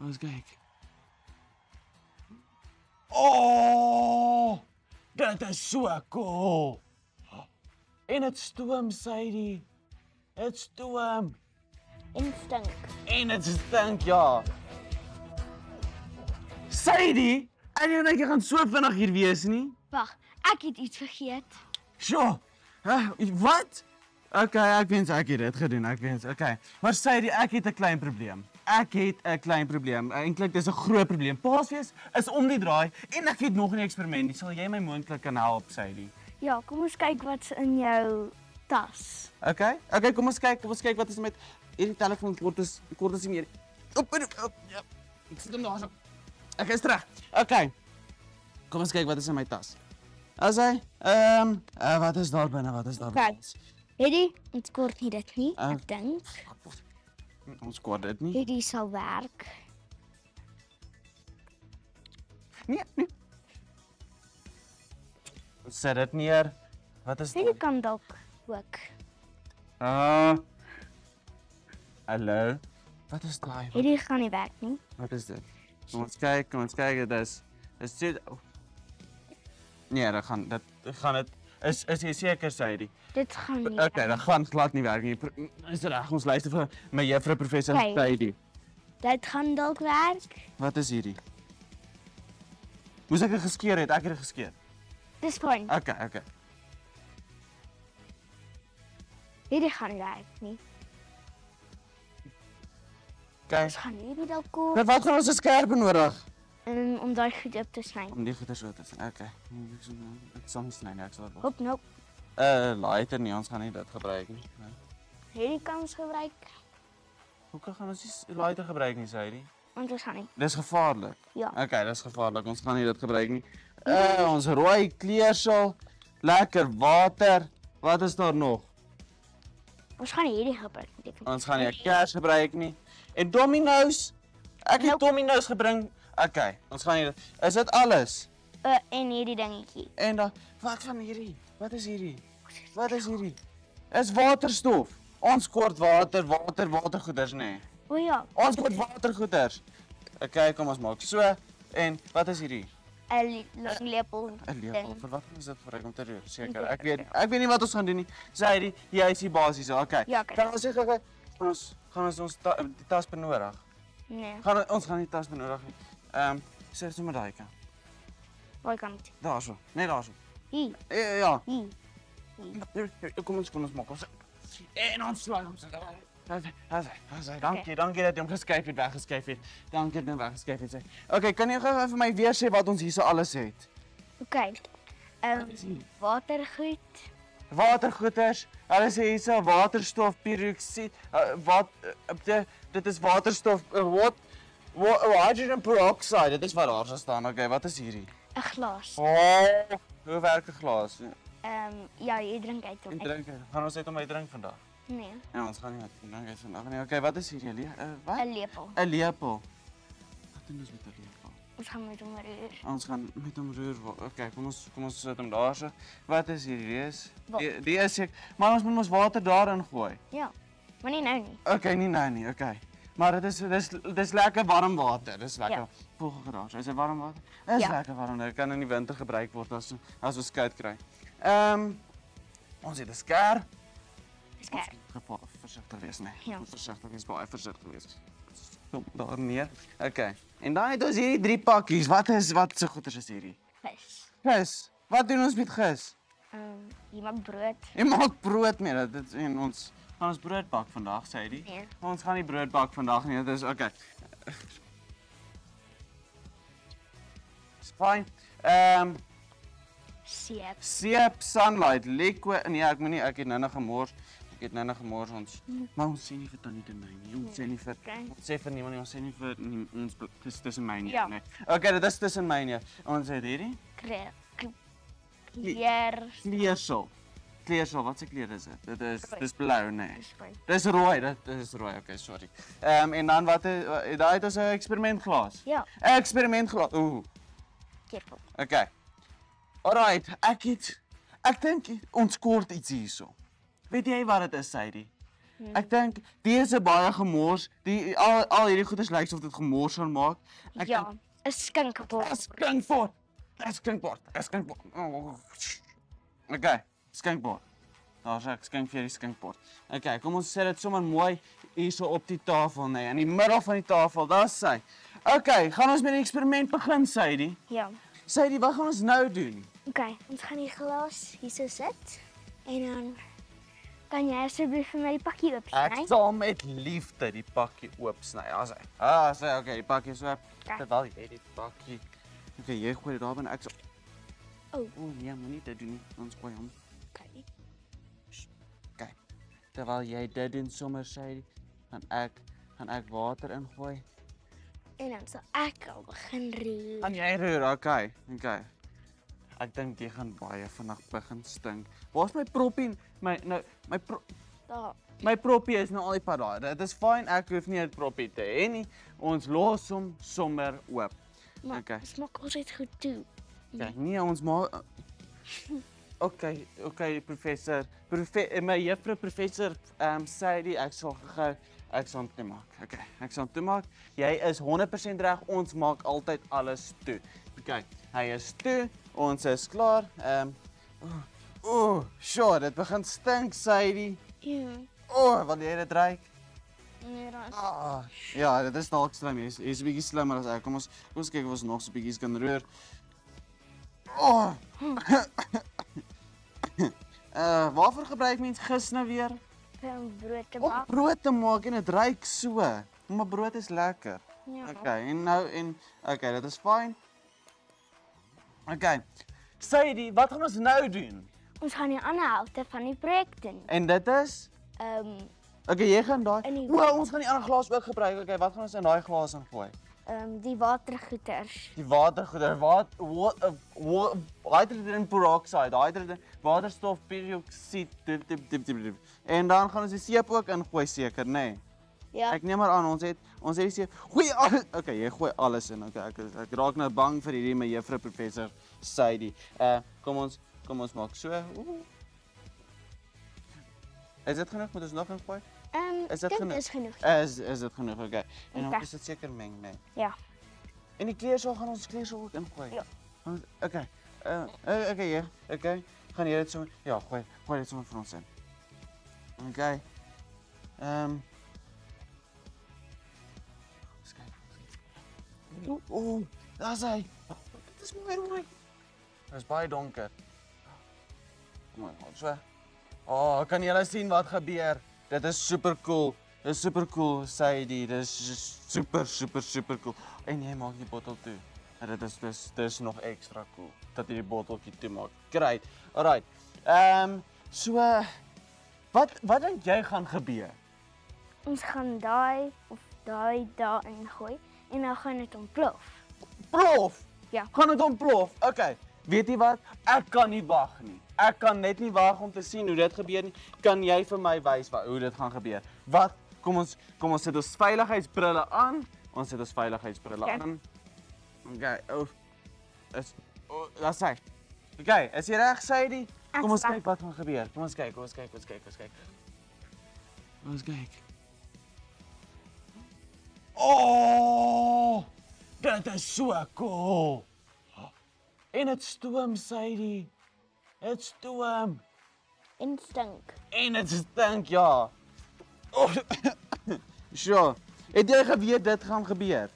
Eens kyk. Oh! Dit is so cool. En dit stoom, Sadie. Dit stoom. En stink. En dit stink, ja. Sadie, en jy gaan so vinnig hier wees nie? Wag, ek het iets vergeet. Sjoe. Wat? Okay, ek wens ek het dit gedoen, ek wens. Okay. Maar Sadie, ek het 'n klein probleem. Eintlik dis 'n groot probleem. Paasfees is om die draai en ek het nog 'n eksperiment. Sal jy my moontlik kan help, Sadie? Ja, kom ons kyk wat's in jou tas. Okay, kom ons kyk wat is met hierdie telefoon kort is nie meer. Ja. Ek sit hom daar so. Ek is terug. Okay. Kom ons kyk wat is in my tas. As hy, wat is daar binne? Kyk. Hierdie, ons kort nie dit nie, Ah. ek dink. Ons kort dit nie. Hierdie sal werk. Nee. Sit dit neer. Wat is Hierdie dit? kan dalk ook. Hallo. Wat is daai? Hierdie gaan nie werk nie. Wat is dit? Kom ons kyk, dit is so. Nee, dit gaan is jy seker, Sadie? Dit gaan nie. Okay, dit gaan glad nie werk nie. Is reg, ons luister vir my juffrou professor Okay. Sadie. Dit gaan dalk werk. Wat is hierdie? Moes ek dit geskeer het? Ek het dit geskeer. Dis fyn. Okay. Hierdie gaan nie werk nie. Okay. Ons gaan hierdie dalk koop Wat gaan ons 'n skerp benodig? om daai goed op te sny. Om die goeie so te sien. Okay. Ek sal nie sny nie, ek sal dit. Hop, nou. Later nie, ons gaan nie dit gebruik nie. Hierdie kan ons gebruik. Hoe gaan ons nie later gebruik nie, Sadie? Want ons gaan nie. Dis gevaarlik. Ja. Okay, dis gevaarlik. Ons gaan nie dit gebruik nie. Ons rooi kleersel, lekker water. Wat is daar nog? Ons gaan nie hierdie gebruik nie. Ons gaan nie 'n kers gebruik nie. En Domino's. Ek het Domino's gebring. Okay, ons gaan nie. Is dit alles? En hierdie dingetjie. En dan wat van hierdie? Wat is hierdie? Is waterstof. Ons kort watergoeders nê. Nee. O ja, Ons kort watergoeders. Okay, kom ons maak so. En wat is hierdie? 'n lepel. 'n lepel. Vir wat gaan ons dit gebruik om te roer? Seker. Ek weet nie wat ons gaan doen nie. Sadie, jy is die basis. Okay. Ja, okay. Kan ons sê gaan ons die tas benodig? Nee, Ons gaan die tas benodig nie. Sê sommer daai kant. waar kan dit? Daarso. Net daarso. Hier, Ja. hier. Kom ons maak ons. En ons slaag ons. Dankie dat jy hom geskuif het, weggeskuif het. Dankie dat jy weggeskuif het. Okay, kan jy gou vir my weer sê wat ons hierso alles het? Okay. Watergoed. Watergoeders, hulle sê hierso waterstof peroksied, dit is waterstof, hydrogen peroxide, dit is wat daar so staan. Okay, wat is hierdie? 'n Glas. Oh, hoe werk 'n glas? Ja, jy drink uit hom. Gaan ons uit om uit drink vandag? Nee, Ja, ons gaan nie uit drink uit vandag nie. Okay, wat is hierdie? Wat? 'n lepel. 'n Lepel. Wat doen ons met 'n lepel? Ons gaan met hom roer. Ons gaan met hom roer. Okay, kom ons sit hom daarso. Wat is hierdie? Die is ek, maar ons moet ons water daarin gooi. Ja, maar nie nou nie. Okay, nie nou nie. Okay. Maar dis lekker warm water. Dis lekker. Ja. Volgende geraas. Is dit warm water? Is Ja. lekker warm. Dit kan in die winter gebruik word as ons koud kry. Ons het 'n skêr. Versigtig wees, nee. Ja. Versigtig wees, baie versigtig wees. Kom daar neer. Okay. En dan het ons hierdie 3 pakkies. Wat so goeders is hierdie? Vis. Gis. Wat doen ons met gis? Jy maak brood. Jy maak brood mee. Dit en ons gaan ons brood bak vandag, sê hy. Nee. Ons gaan nie brood bak vandag nie. Dit is okay. Dis fyn. Seep, sunlight, liquid. Nee, ek het nou nog gemors. Maar ons sê nie vir Tannie Denay nie. Ons sê nie vir ons sê vir niemand nie. Ons sê nie vir ons dis tussen my nie, Ja. nee. Okay, dit is tussen my nie. Ons het hierdie kleersel. Kleersel, wat se kleur is dit? Dis blou, nee. Dis rooi. Okay, sorry. En dan wat daai het ons 'n eksperimentglas. Ja. 'n Eksperimentglas. Ooh. Careful. Okay. Alright, ek dink ons kort iets hierso. Weet jy wat dit is, Sadie? Ek dink die is 'n baie gemors. Al hierdie goeders lyk of dit gemors gaan maak. Ek Ja, dink 'n skinkbord. 'n skinkbord. 'n skinkbord. 'n skinkbord. Okay, skinkbord. Daar's ek skink vir die skinkbord. Okay, kom ons sit dit sommer mooi hierso op die tafel, nee, in die middel van die tafel. Daar's sy. Okay, gaan ons met die eksperiment begin, Sadie? Ja. Sadie, wat gaan ons nou doen? Okay, ons gaan die glas hierso sit en dan kan jy asseblief vir my die pakkie Ek oopsny? sal met liefde die pakkie oopsny. As hy, okay, die pakkie is oop. Ja. Terwyl jy die pakkie. Okay, jy gooi dit daar binne. Ek sal Oh. nee, moenie dit doen nie. Ons gooi hom. Okay. Okay. Terwyl jy dit doen sommer sê, gaan ek water ingooi. En dan sal ek al begin roer. Gaan jy roer? Okay. Okay. Ek dink jy gaan baie vinnig begin stink. Waar's my proppie? Daar. My proppie is nou al die pad daar. Dit is fyn, ek hoef nie 'n proppie te hê nie. Ons los hom sommer oop. Maar Okay. dit maak altyd goed toe. Okay, nee, ons maak Okay, professor. My juffrou professor Sadie, ek sal hom toemaak. Okay, ek sal hom toemaak. Jy is 100% reg. Ons maak altyd alles toe. Okay, hy is toe. Ons is klaar. Sure, dit begin stink, Sadie. Ja. Wat jy dit ruik? Nee, dan. Ja, dit is dalk slim. Jy's 'n bietjie slimmer as ek. Kom ons kyk of ons nog so 'n bietjie kan roer. Waarvoor gebruik mens gis nou weer? Vir 'n brood te Om bak. brood te maak en dit ruik so. Maar brood is lekker. Ja. Okay, okay, dit is fyn. Okay. Sadie, wat gaan ons nou doen? Ons gaan die ander helfte van die projek doen. En dit is Okay, jy gaan daai. In die- Ons gaan die ander glas ook gebruik. Okay, wat gaan ons in daai glas ingooi? Die watergoeters. Die watergoeder, hydrogen peroxide, waterstof peroksied. En dan gaan ons die seep ook ingooi seker, nê? Nee. Ja. Ek neem maar aan ons het die seep. Gooi alles. Okay, jy gooi alles in. Okay, ek raak nou bang vir hierdie my juffrou professor Sadie. Kom ons maak so. Is dit genoeg? Moet ons nog ingooi? Is dit dit genoeg? is genoeg. Is dit genoeg? Okay. En dan Okay. is dit seker meng, nê? Nee. Ja. En die kleersel gaan ons kleersel ook ingooi. Ja. Okay. Okay, ja. Okay. Gaan jy dit so? Ja, gooi dit sommer vir ons in. Okay. Daar's hy. Dit is mooi rooi. Dit is baie donker. Kom aan, so. Kan julle sien wat gebeur? Dit is super cool. Dit is super cool, Sadie. Dit is super cool. En jy maak die bottel toe. En dit is nog ekstra cool dat jy die botteltjie toe maak. Great. Alright. So wat dink jy gaan gebeur? Ons gaan daai daarin gooi en dan gaan dit ontplof. Plof. Ja. Gaan dit ontplof? Okay. Weet jy wat? Ek kan nie wag nie. Ek kan net nie wag om te sien hoe dit gebeur nie. Kan jy vir my wys hoe dit gaan gebeur? Wat? Kom ons sit ons veiligheidsbrille aan. Ons sit ons veiligheidsbrille aan. Okay. Daar's hy. Okay, is jy reg, Sadie? Kom ons kyk wat gaan gebeur. Kom ons kyk. Dit is so cool. En dit stoom, Sadie. Dit stoom. En stink. En dit stink, ja. Sure. Het jy geweet dit gaan gebeur?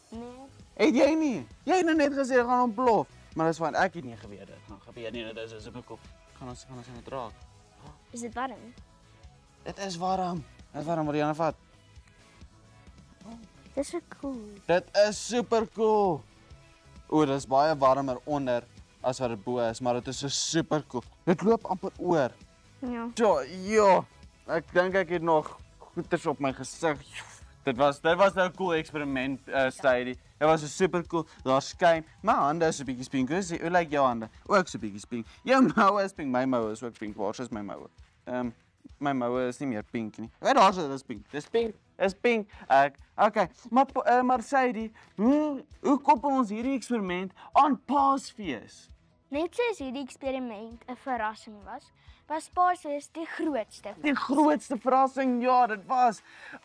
Nee. Het jy nie? Jy het nou net gesê dit gaan ontplof. Maar dis want ek het nie geweet dit gaan gebeur nie. Dit is super cool. Gaan ons net raak. Is dit warm? Dit is warm. Dit is warm, wat jy aan vat. Dis so cool. Dit is super cool. Dit is baie warmer onder as wat dit bo is, maar dit is so super cool. Dit loop amper oor. Ja. Ja. Ek dink ek het nog goeters op my gesig. Dit was nou 'n cool eksperiment, Sadie. Dit was super cool. Daar skyn. My hande is 'n bietjie pink. Hoe lyk jou hande? Ook so 'n bietjie pink. Jou moue is pink. My moue is ook pink. Waar is my moue? My moue is nie meer pink nie. Daar is pink. Dis pink. Is pink. Okay. Maar Sadie, hoe koppel ons hierdie eksperiment aan Paasfees? Net soos hierdie eksperiment 'n verrassing was, was Paasfees die grootste. Die grootste verrassing, ja, dit was.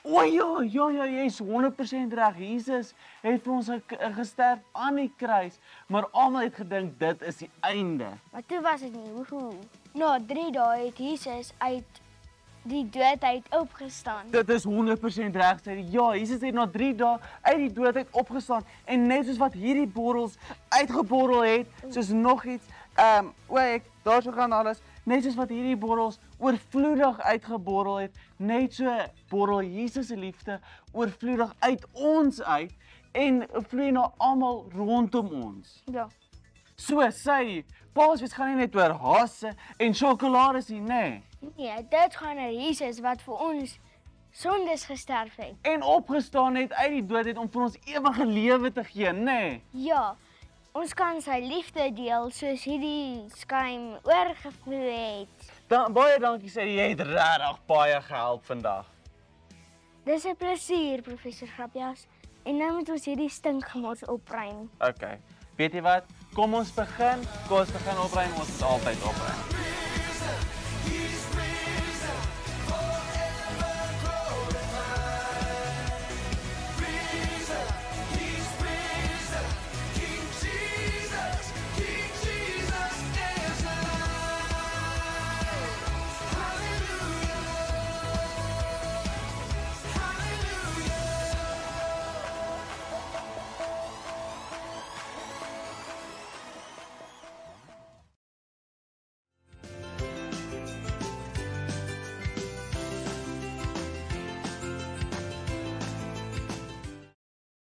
O ja, jy is 100% reg. Jesus het vir ons gesterf aan die kruis, maar almal het gedink dit is die einde. Maar toe was dit nie. Woehoe. Na 3 dae het Jesus uit die dood uit opgestaan. Dit is 100% reg, sê hy. Ja, Jesus het na 3 dae uit die dood uit opgestaan en net soos wat hierdie borrels uitgeborrel het, soos nog iets, daarso gaan alles, net soos wat hierdie borrels oorvloedig uitgeborrel het, net so borrel Jesus se liefde oorvloedig uit ons uit en vloei na almal rondom ons. Ja. So sê hy, Paasfees gaan nie net oor hasse en sjokolades nie, nee. Nee, dit gaan oor Jesus wat vir ons sondes gesterf het. En opgestaan het uit die dood het om vir ons ewige lewe te gee, nee. Ja, ons kan sy liefde deel soos hierdie skuim oorgevloei het. Baie dankie sê jy het regtig baie gehelp vandag. Dis 'n plesier, professor Grapjas. En nou moet ons hierdie stinkgemors opruim. Okay. Weet jy wat? Kom ons begin opruim, ons moet altyd opruim.